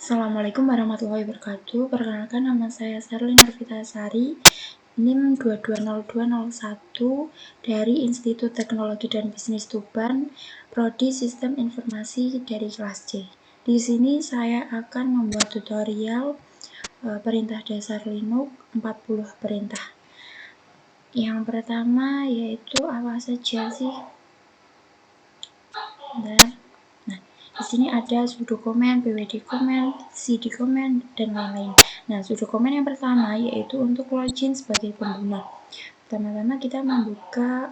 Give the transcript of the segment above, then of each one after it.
Assalamualaikum warahmatullahi wabarakatuh. Perkenalkan, nama saya Sherlyn Arvitasari, NIM 220201 dari Institut Teknologi dan Bisnis Tuban, Prodi Sistem Informasi dari kelas C. Di sini saya akan membuat tutorial perintah dasar Linux 40 perintah. Yang pertama yaitu apa saja sih? Di sini ada sudo command, pwd command, cd command, dan lain-lain. Nah, sudo command yang pertama yaitu untuk login sebagai pengguna. Pertama-tama kita membuka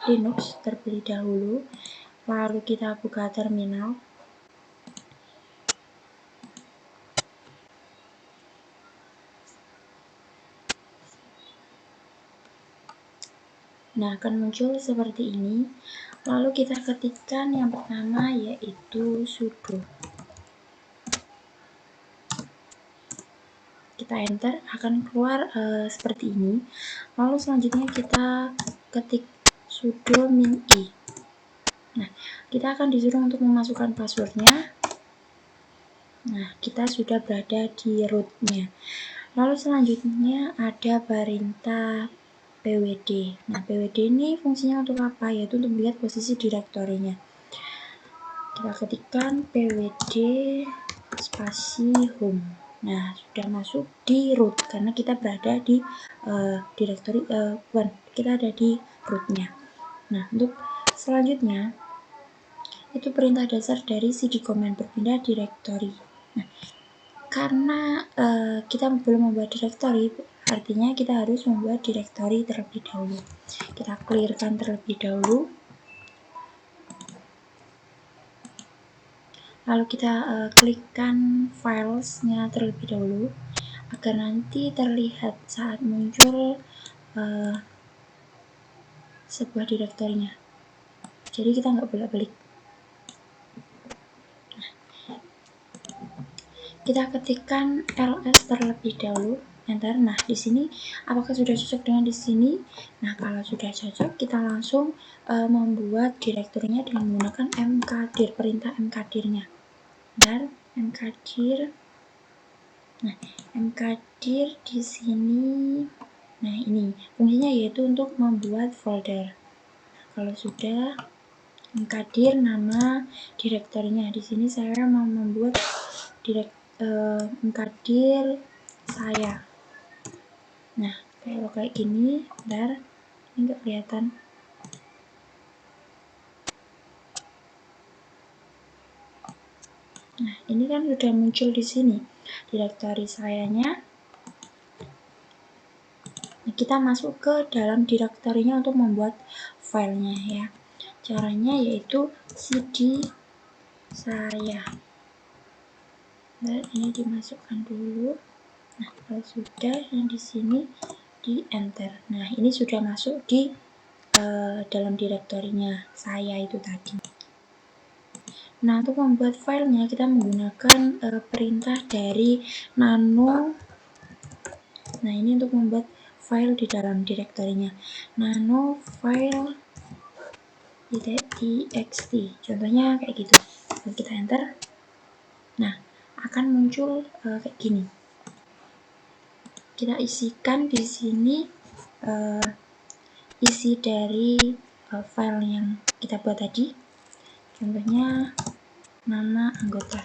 Linux terlebih dahulu, lalu kita buka terminal. Nah, akan muncul seperti ini. Lalu kita ketikkan yang pertama yaitu sudo. Kita enter, akan keluar seperti ini. Lalu selanjutnya kita ketik sudo min i. Nah, kita akan disuruh untuk memasukkan passwordnya. Nah, kita sudah berada di rootnya. Lalu selanjutnya ada perintah pwd. Nah, pwd ini fungsinya untuk apa? Yaitu untuk melihat posisi direktorinya. Kita ketikkan pwd spasi home. Nah, sudah masuk di root karena kita berada di direktori kita ada di rootnya. Nah, untuk selanjutnya itu perintah dasar dari cd command, berpindah direktori. Nah, karena kita belum membuat direktori, artinya kita harus membuat direktori terlebih dahulu. Kita clearkan terlebih dahulu. Lalu kita klikkan filesnya terlebih dahulu agar nanti terlihat saat muncul sebuah direktorinya. Jadi kita nggak bolak-balik. Kita ketikkan ls terlebih dahulu, enter. Nah, di sini apakah sudah cocok dengan di sini? Nah, kalau sudah cocok, kita langsung membuat direktorinya dengan menggunakan mkdir, perintah mkdirnya. Bentar, mkdir. Nah, mkdir di sini. Nah, ini fungsinya yaitu untuk membuat folder. Kalau sudah mkdir nama direktorinya, di sini saya mau membuat mkdir saya. Nah, kalau kayak gini, bentar, ini nggak kelihatan. Nah, ini kan sudah muncul di sini direktori sayanya. Nah, kita masuk ke dalam direktorinya untuk membuat filenya ya. Caranya yaitu cd saya. Nah, ini dimasukkan dulu. Nah, kalau sudah, yang di sini di enter. Nah, ini sudah masuk di dalam direktorinya saya itu tadi. Nah, untuk membuat filenya kita menggunakan perintah dari nano. Nah, ini untuk membuat file di dalam direktorinya. Nano file txt. Contohnya kayak gitu. Lalu kita enter. Nah, akan muncul kayak gini. Kita isikan di sini isi dari file yang kita buat tadi. Contohnya nama anggota.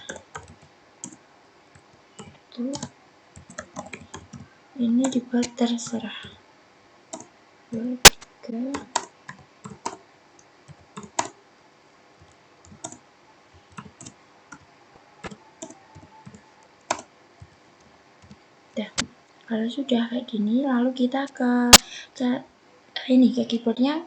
Ini dibuat terserah. 2, 3. Dah. Kalau sudah kayak gini, lalu kita ke keyboardnya,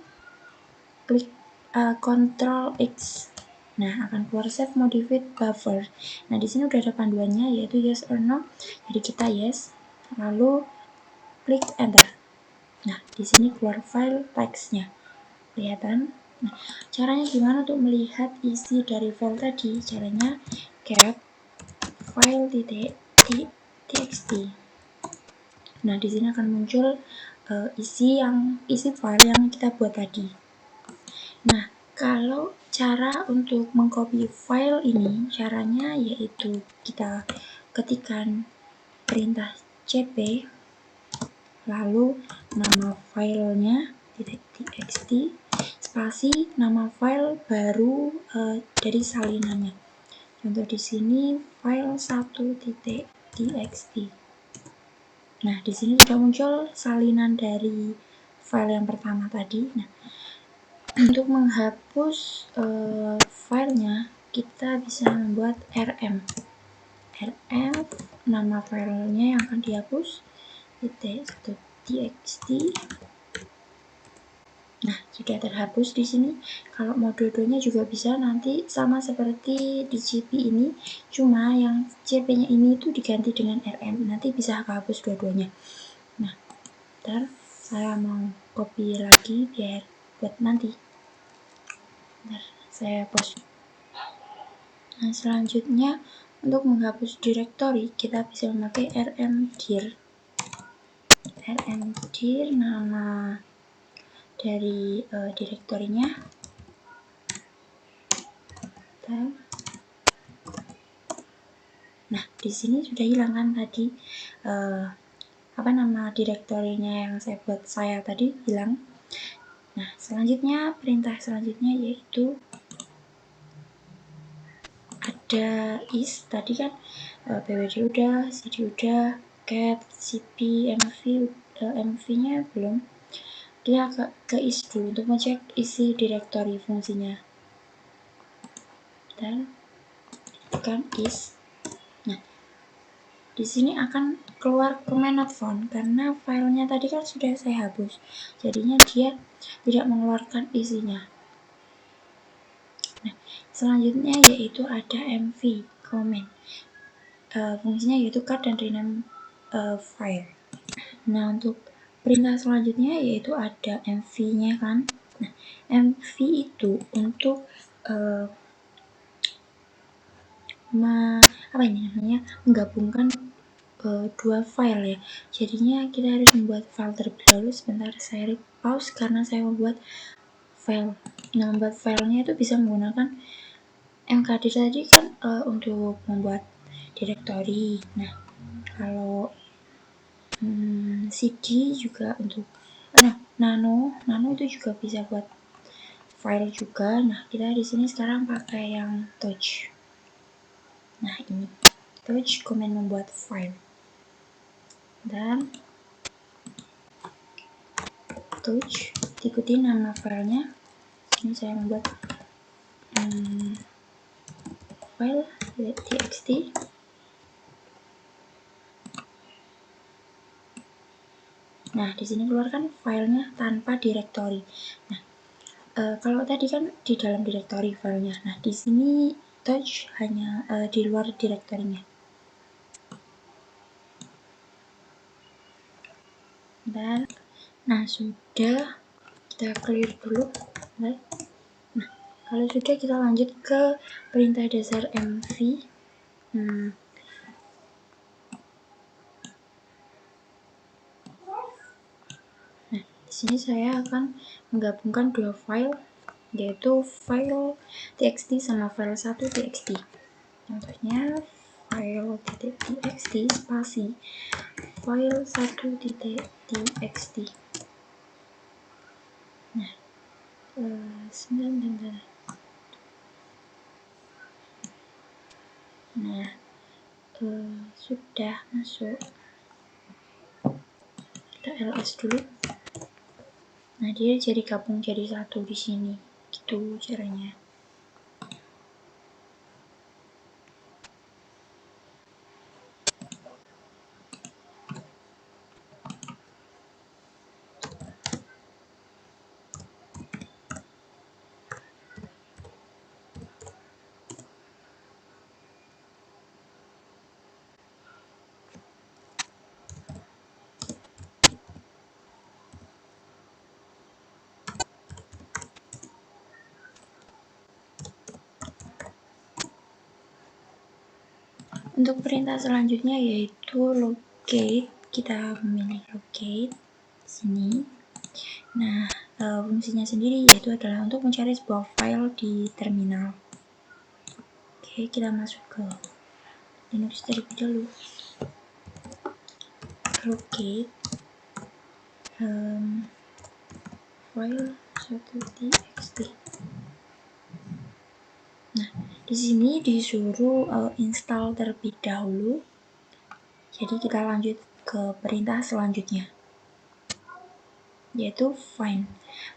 klik Ctrl X. Nah, akan keluar save modified buffer. Nah, di sini udah ada panduannya yaitu yes or no. Jadi kita yes, lalu klik enter. Nah, di sini keluar file teksnya. Kelihatan? Nah, caranya gimana untuk melihat isi dari file tadi? Caranya cat file txt. Nah, di sini akan muncul isi file yang kita buat tadi. Nah, kalau cara untuk mengcopy file ini, caranya yaitu kita ketikkan perintah cp, lalu nama filenya .txt, spasi nama file baru dari salinannya. Contoh di sini file 1.txt. Nah, di sini sudah muncul salinan dari file yang pertama tadi. Nah, untuk menghapus filenya, kita bisa membuat rm, nama filenya yang akan dihapus .txt. Nah, sudah terhapus di sini. Kalau mau dua-duanya juga bisa, nanti sama seperti di CP ini, cuma yang CP-nya ini itu diganti dengan RM, nanti bisa kehapus dua-duanya. Nah, ntar saya mau copy lagi biar buat nanti. Ntar saya post. Nah, selanjutnya untuk menghapus directory, kita bisa memakai rmdir. Rmdir nama dari direktorinya. Nah, di sini sudah hilang kan tadi nama direktorinya yang saya tadi hilang. Nah, selanjutnya perintah selanjutnya yaitu ada is tadi kan pwd udah, cd udah, cat, cp, mv-nya belum. Dia ke is dulu untuk ngecek isi direktori fungsinya. Dan kan is. Nah, di sini akan keluar command not found karena filenya tadi kan sudah saya hapus. Jadinya dia tidak mengeluarkan isinya. Nah, selanjutnya yaitu ada mv command. Fungsinya yaitu cut dan rename file. Nah, untuk perintah selanjutnya yaitu ada mv-nya kan. Nah, mv itu untuk menggabungkan dua file ya. Jadinya kita harus membuat file terlebih dahulu. Sebentar saya pause karena saya membuat file. Nah, membuat filenya itu bisa menggunakan mkdir tadi kan untuk membuat direktori. Nah, kalau cd juga untuk nano itu juga bisa buat file juga. Nah, kita di sini sekarang pakai yang touch. Nah, ini touch command membuat file. Dan touch ikuti nama filenya. Ini saya membuat file .txt. Nah, di sini keluarkan filenya tanpa direktori. Nah, kalau tadi kan di dalam direktori filenya. Nah, di sini touch hanya di luar direktorinya. Dan nah, sudah kita clear dulu. Nah, kalau sudah kita lanjut ke perintah dasar mv. Nah, di sini saya akan menggabungkan dua file, yaitu file txt sama file 1.txt. Contohnya file .txt spasi file 1.txt. Nah, sebentar. Nah, sudah masuk. Kita ls dulu. Nah, dia jadi gabung jadi satu di sini. Gitu caranya. Untuk perintah selanjutnya yaitu locate. Kita memilih locate sini. Nah, fungsinya sendiri, yaitu adalah untuk mencari sebuah file di terminal. Oke, kita masuk ke Linux terlebih dahulu. Locate file 1.txt. Nah, di sini disuruh install terlebih dahulu. Jadi kita lanjut ke perintah selanjutnya, yaitu find.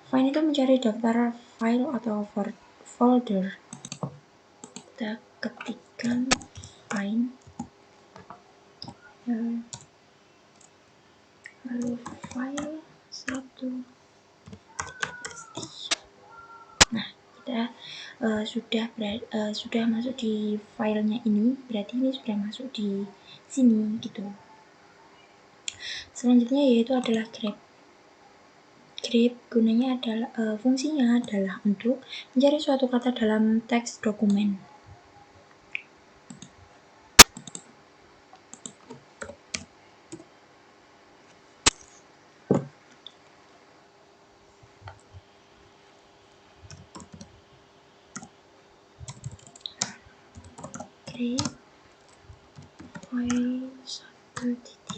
Find itu mencari daftar file atau folder. Kita ketikkan find lalu file 1.txt. Nah, kita sudah masuk di filenya ini, berarti ini sudah masuk di sini gitu. Selanjutnya yaitu adalah grep. Grep gunanya adalah fungsinya adalah untuk mencari suatu kata dalam teks dokumen. Grep file 1.txt.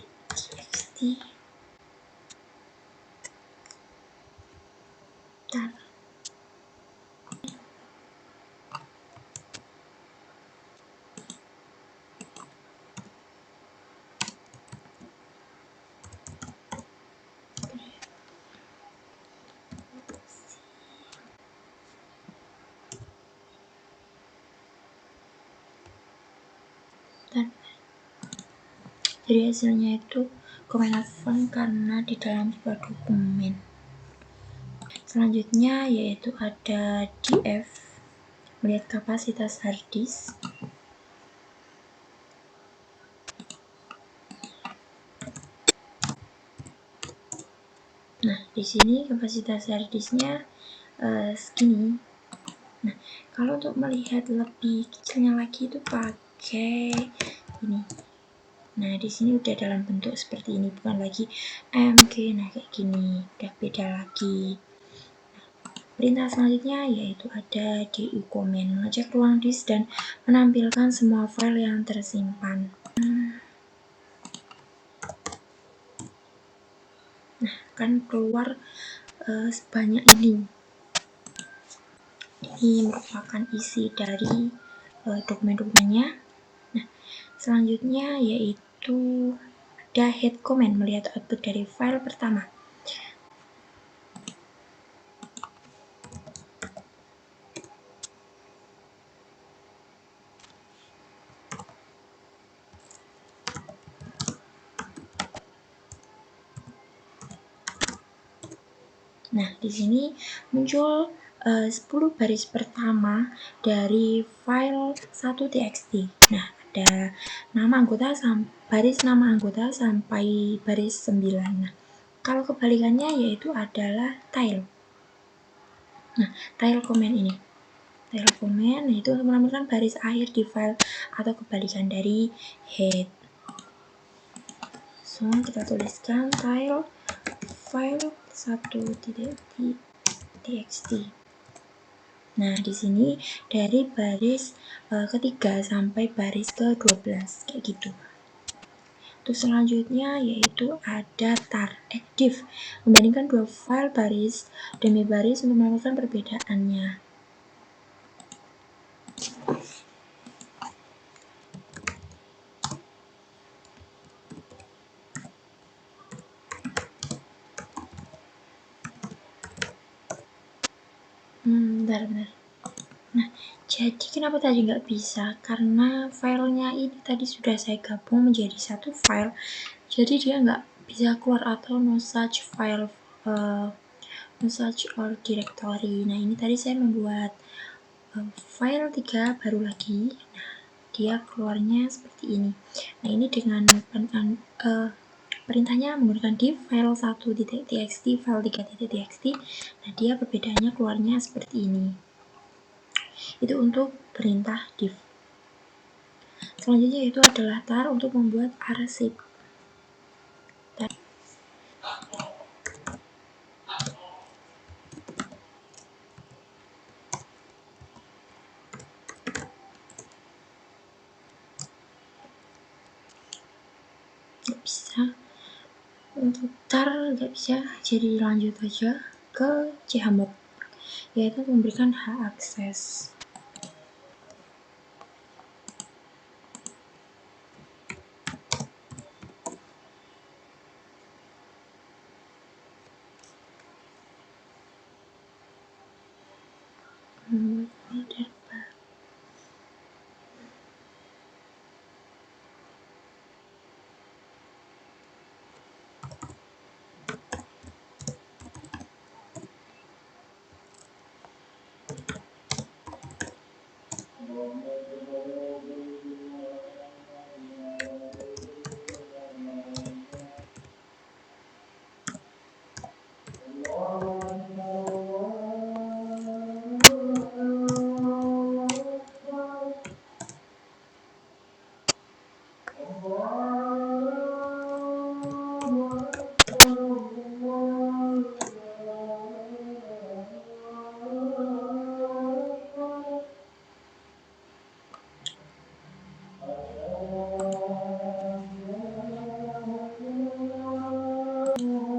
Jadi hasilnya itu command F1 karena di dalam sebuah dokumen. Selanjutnya yaitu ada df, melihat kapasitas hard disk. Nah, di sini kapasitas hard disknya segini. Nah, kalau untuk melihat lebih kecilnya lagi itu pakai ini. Nah, di sini udah dalam bentuk seperti ini, bukan lagi mg. Nah, kayak gini, udah beda lagi. Perintah selanjutnya yaitu ada du command, mengecek ruang disk dan menampilkan semua file yang tersimpan. Nah, kan keluar sebanyak ini. Ini merupakan isi dari dokumen-dokumennya. Nah, selanjutnya yaitu ada head command, melihat output dari file pertama. Nah, di sini muncul 10 baris pertama dari file 1.txt. Nah, ada nama anggota baris nama anggota sampai baris 9. Nah, kalau kebalikannya yaitu adalah tail. Nah, tail command ini. Tail command itu untuk menampilkan baris akhir di file atau kebalikan dari head. So, kita tuliskan tail file 1.txt. Nah, di sini dari baris ketiga sampai baris ke-12 kayak gitu. Terus selanjutnya yaitu ada div, membandingkan dua file baris demi baris untuk menemukan perbedaannya. Bentar. Nah, jadi kenapa tadi nggak bisa? Karena filenya ini tadi sudah saya gabung menjadi satu file, jadi dia nggak bisa keluar atau no such file, no such or directory. Nah, ini tadi saya membuat file 3 baru lagi. Nah, dia keluarnya seperti ini. Nah, ini dengan perintahnya menggunakan div file 1.txt, file 3.txt. Nah, dia perbedaannya keluarnya seperti ini. Itu untuk perintah div. Selanjutnya itu adalah tar untuk membuat arsip. bisa, untuk tar nggak bisa, jadi lanjut aja ke chmod, yaitu memberikan hak akses.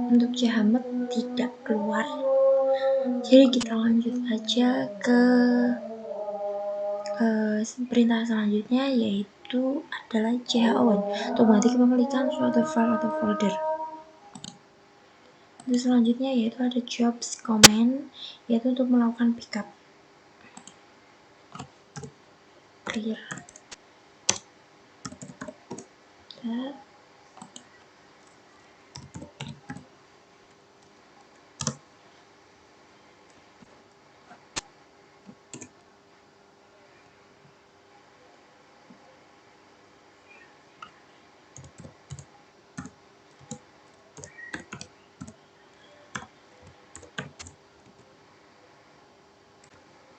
Untuk chmod tidak keluar, jadi kita lanjut aja ke perintah selanjutnya, yaitu adalah chown, otomatis pemilikan suatu file atau folder. Untuk selanjutnya yaitu ada jobs command, yaitu untuk melakukan backup. Clear.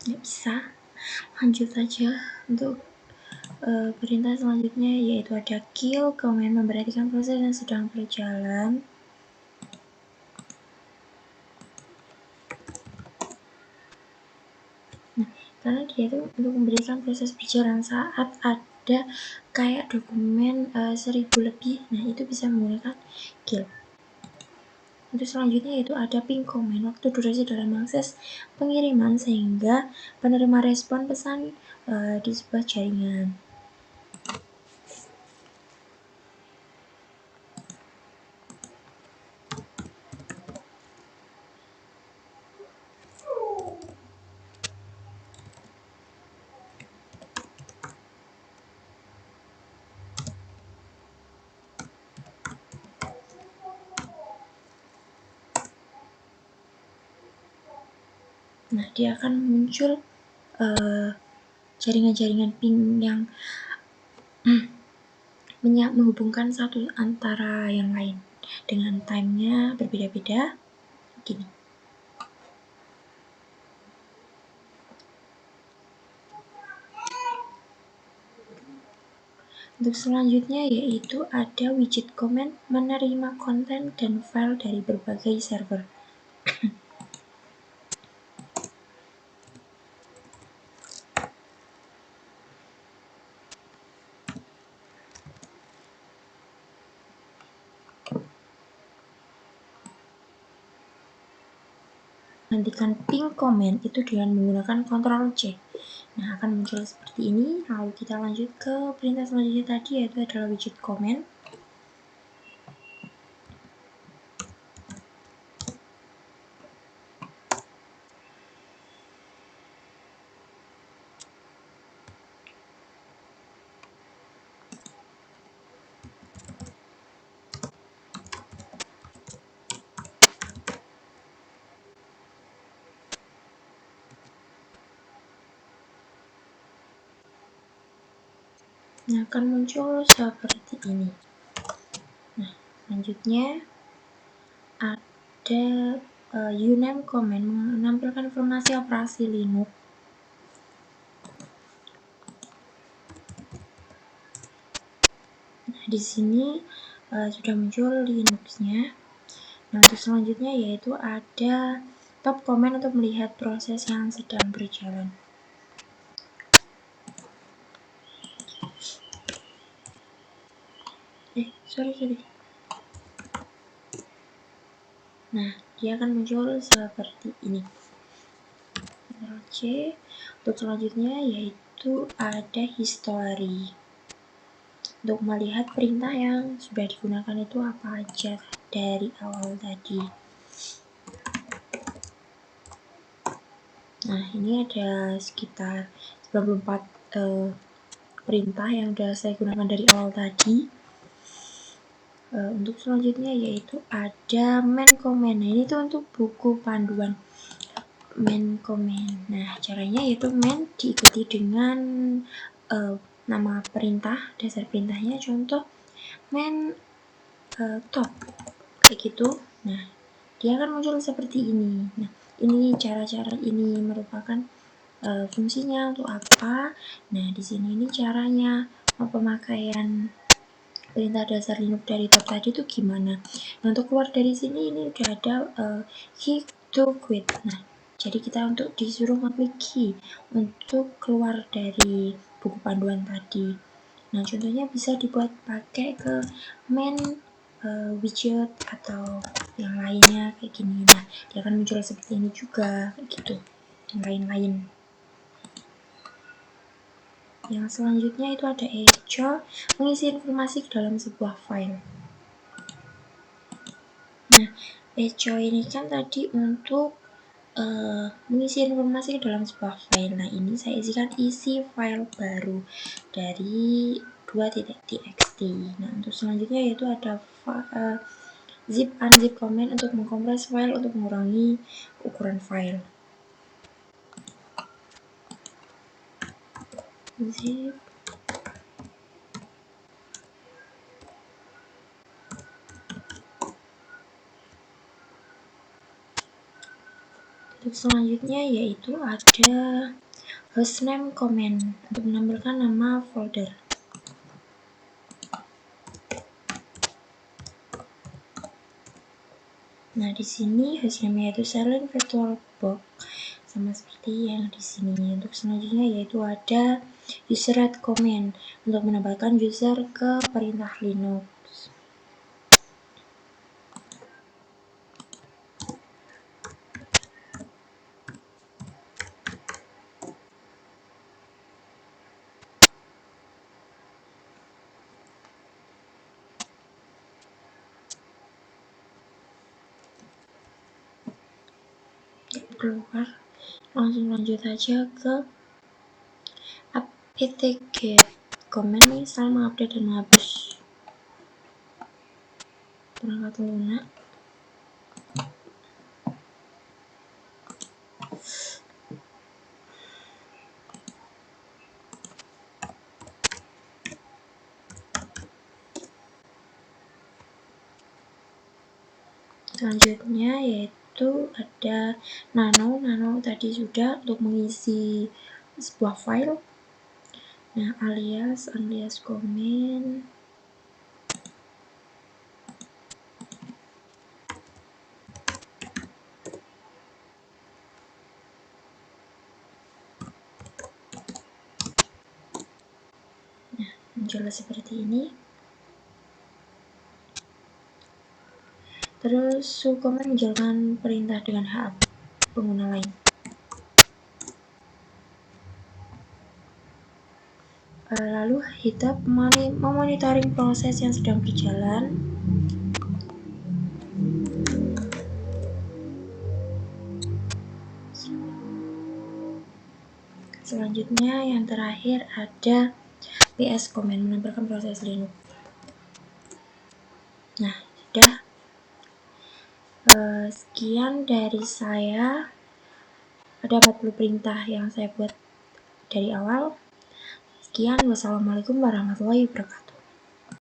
Nggak bisa, lanjut aja. Untuk perintah selanjutnya yaitu ada kill command, memperhatikan proses yang sedang berjalan. Nah, karena dia itu untuk memberikan proses berjalan saat ada kayak dokumen 1000 lebih, nah itu bisa menggunakan kill. Untuk selanjutnya yaitu ada ping command, waktu durasi dalam akses pengiriman sehingga penerima respon pesan di sebuah jaringan. Nah, dia akan muncul jaringan-jaringan ping yang menghubungkan satu antara yang lain dengan time-nya berbeda-beda gini. Untuk selanjutnya yaitu ada widget command, menerima konten dan file dari berbagai server. Gantikan ping command itu dengan menggunakan Ctrl C. Nah, akan muncul seperti ini. Lalu kita lanjut ke perintah selanjutnya tadi, yaitu adalah widget command. Nah, akan muncul seperti ini. Nah, selanjutnya ada uname command, menampilkan informasi operasi Linux. Nah, di sini sudah muncul Linux-nya. Nah, untuk selanjutnya yaitu ada top command untuk melihat proses yang sedang berjalan. Sorry. Nah, dia akan muncul seperti ini. Ctrl C. Untuk selanjutnya yaitu ada history. Untuk melihat perintah yang sudah digunakan itu apa aja dari awal tadi. Nah, ini ada sekitar 94 perintah yang sudah saya gunakan dari awal tadi. Untuk selanjutnya yaitu ada main command. Nah, ini tuh untuk buku panduan main command. Nah, caranya yaitu main diikuti dengan nama perintah, dasar perintahnya, contoh main top kayak gitu. Nah, dia akan muncul seperti ini. Nah, ini cara-cara ini merupakan fungsinya untuk apa. Nah, di sini ini caranya pemakaian perintah dasar Linux dari top tadi itu gimana. Nah, untuk keluar dari sini ini udah ada key to quit. Nah, jadi kita untuk disuruh mengklik key untuk keluar dari buku panduan tadi. Nah, contohnya bisa dibuat pakai ke main widget atau yang lainnya kayak gini. Nah, dia akan muncul seperti ini juga kayak gitu. Yang lain-lain. Yang selanjutnya itu ada echo, mengisi informasi ke dalam sebuah file. Nah, echo ini kan tadi untuk mengisi informasi ke dalam sebuah file. Nah, ini saya isikan isi file baru dari 2.txt. Nah, untuk selanjutnya yaitu ada zip unzip command untuk mengkompres file untuk mengurangi ukuran file. Zip Untuk selanjutnya yaitu ada hostname command untuk menampilkan nama folder. Nah, di sini hostname yaitu silent virtual box sama seperti yang di sini. Untuk selanjutnya yaitu ada user command untuk menambahkan user ke perintah Linux. Keluar, langsung lanjut aja ke apt-get command, misal mengupdate dan menghapus perangkat lunak. Selanjutnya yaitu ada nano tadi sudah untuk mengisi sebuah file. Nah, alias comment. Nah, muncul seperti ini. Terus sucommand menjalankan perintah dengan hak pengguna lain. Lalu hitap memonitoring proses yang sedang berjalan. Selanjutnya yang terakhir ada ps command menampilkan proses Linux. Nah, sudah. Sekian dari saya. Ada 40 perintah yang saya buat dari awal. Sekian, wassalamualaikum warahmatullahi wabarakatuh.